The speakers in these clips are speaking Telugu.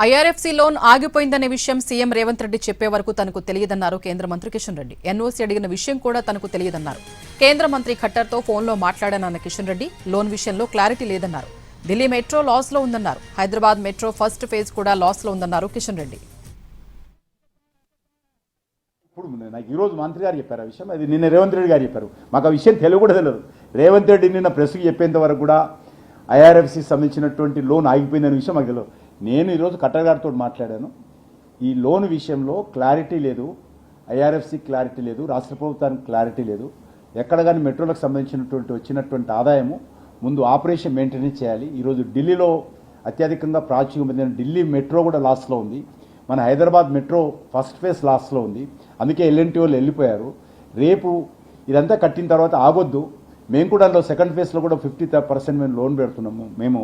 ఐఆర్ఎఫ్సీ లోన్ ఆగిపోయిందనే విషయం సీఎం రేవంత్ రెడ్డి చెప్పే వరకు తనకు తెలియదన్నారు కేంద్ర మంత్రి కిషన్ రెడ్డి. ఎన్ఓసీ అడిగిన విషయం కూడా తనకు తెలియదన్నారు. కేంద్ర మంత్రి ఖట్టర్తో ఫోన్లో మాట్లాడానన్న కిషన్ రెడ్డి లోన్ విషయంలో క్లారిటీ లేదన్నారు. ఢిల్లీ మెట్రో లాస్ లో ఉందన్నారు. హైదరాబాద్ మెట్రో ఫస్ట్ ఫేజ్ కూడా లాస్ లో ఉందన్నారు కిషన్ రెడ్డి. ఇప్పుడు నాకు ఈరోజు మంత్రి గారు చెప్పారు ఆ విషయం, అది నిన్న రేవంత్ రెడ్డి గారు చెప్పారు. మాకు ఆ విషయం తెలియదు కూడా తెలియదు. రేవంత్ రెడ్డి నిన్న ప్రెస్కి చెప్పేంత వరకు కూడా ఐఆర్ఎఫ్సి సంబంధించినటువంటి లోన్ ఆగిపోయిందనే విషయం మాకు తెలియదు. నేను ఈరోజు ఖట్టర్ గారితో మాట్లాడాను. ఈ లోన్ విషయంలో క్లారిటీ లేదు, ఐఆర్ఎఫ్సి క్లారిటీ లేదు, రాష్ట్ర ప్రభుత్వానికి క్లారిటీ లేదు. ఎక్కడ కానీ మెట్రోలకు సంబంధించినటువంటి వచ్చినటువంటి ఆదాయము ముందు ఆపరేషన్ మెయింటెనెన్స్ చేయాలి. ఈరోజు ఢిల్లీలో అత్యధికంగా ప్రాచుర్యం పొందిన ఢిల్లీ మెట్రో కూడా లాస్లో ఉంది. మన హైదరాబాద్ మెట్రో ఫస్ట్ ఫేజ్ లాస్లో ఉంది. అందుకే ఎల్ఎన్టీ వాళ్ళు వెళ్ళిపోయారు. రేపు ఇదంతా కట్టిన తర్వాత ఆగొద్దు, మేము కూడా అందులో సెకండ్ ఫేజ్లో కూడా 50% మేము లోన్ పెడుతున్నాము, మేము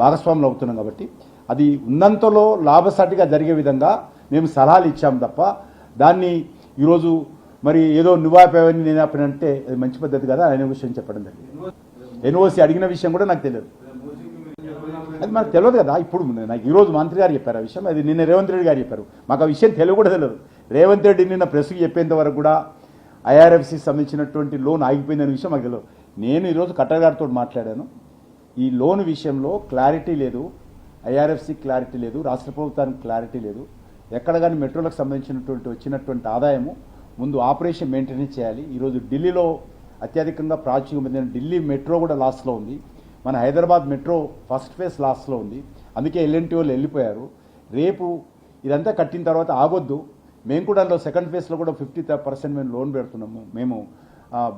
భాగస్వాములు అవుతున్నాం. కాబట్టి అది ఉన్నంతలో లాభసాటిగా జరిగే విధంగా మేము సలహాలు ఇచ్చాము తప్ప దాన్ని ఈరోజు మరి ఏదో నువ్వాపేవని నేను ఆపినంటే అది మంచి పద్ధతి కదా అనే విషయం చెప్పడం జరిగింది. ఎన్ఓసీ అడిగిన విషయం కూడా నాకు తెలియదు, అది మనకు తెలియదు కదా. ఇప్పుడు నాకు ఈరోజు మంత్రి గారు చెప్పారు ఆ విషయం, అది నిన్న రేవంత్ రెడ్డి గారు చెప్పారు. మాకు ఆ విషయం తెలియదు కూడా తెలియదు. రేవంత్ రెడ్డి నిన్న ప్రెస్కి చెప్పేంత వరకు కూడా ఐఆర్ఎఫ్సి సంబంధించినటువంటి లోన్ ఆగిపోయిందనే విషయం మాకు తెలియదు. నేను ఈరోజు ఖట్టర్ గారితో మాట్లాడాను. ఈ లోన్ విషయంలో క్లారిటీ లేదు, ఐఆర్ఎఫ్సి క్లారిటీ లేదు, రాష్ట్ర ప్రభుత్వానికి క్లారిటీ లేదు. ఎక్కడ కానీ మెట్రోలకు సంబంధించినటువంటి వచ్చినటువంటి ఆదాయము ముందు ఆపరేషన్ మెయింటెనెన్స్ చేయాలి. ఈరోజు ఢిల్లీలో అత్యధికంగా ప్రాచుర్యం పొందిన ఢిల్లీ మెట్రో కూడా లాస్లో ఉంది. మన హైదరాబాద్ మెట్రో ఫస్ట్ ఫేజ్ లాస్లో ఉంది. అందుకే ఎల్ఎన్టీ వాళ్ళు వెళ్ళిపోయారు. రేపు ఇదంతా కట్టిన తర్వాత ఆగొద్దు, మేము కూడా అందులో సెకండ్ ఫేజ్లో కూడా 50% మేము లోన్ పెడుతున్నాము, మేము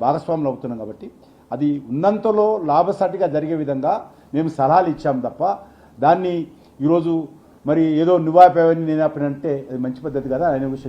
భాగస్వాములు అవుతున్నాం. కాబట్టి అది ఉన్నంతలో లాభసాటిగా జరిగే విధంగా మేము సలహాలు ఇచ్చాము తప్ప దాన్ని ఈరోజు మరి ఏదో నువ్వాపేవని నేను ఆపినంటే అది మంచి పద్ధతి కదా అనే విషయం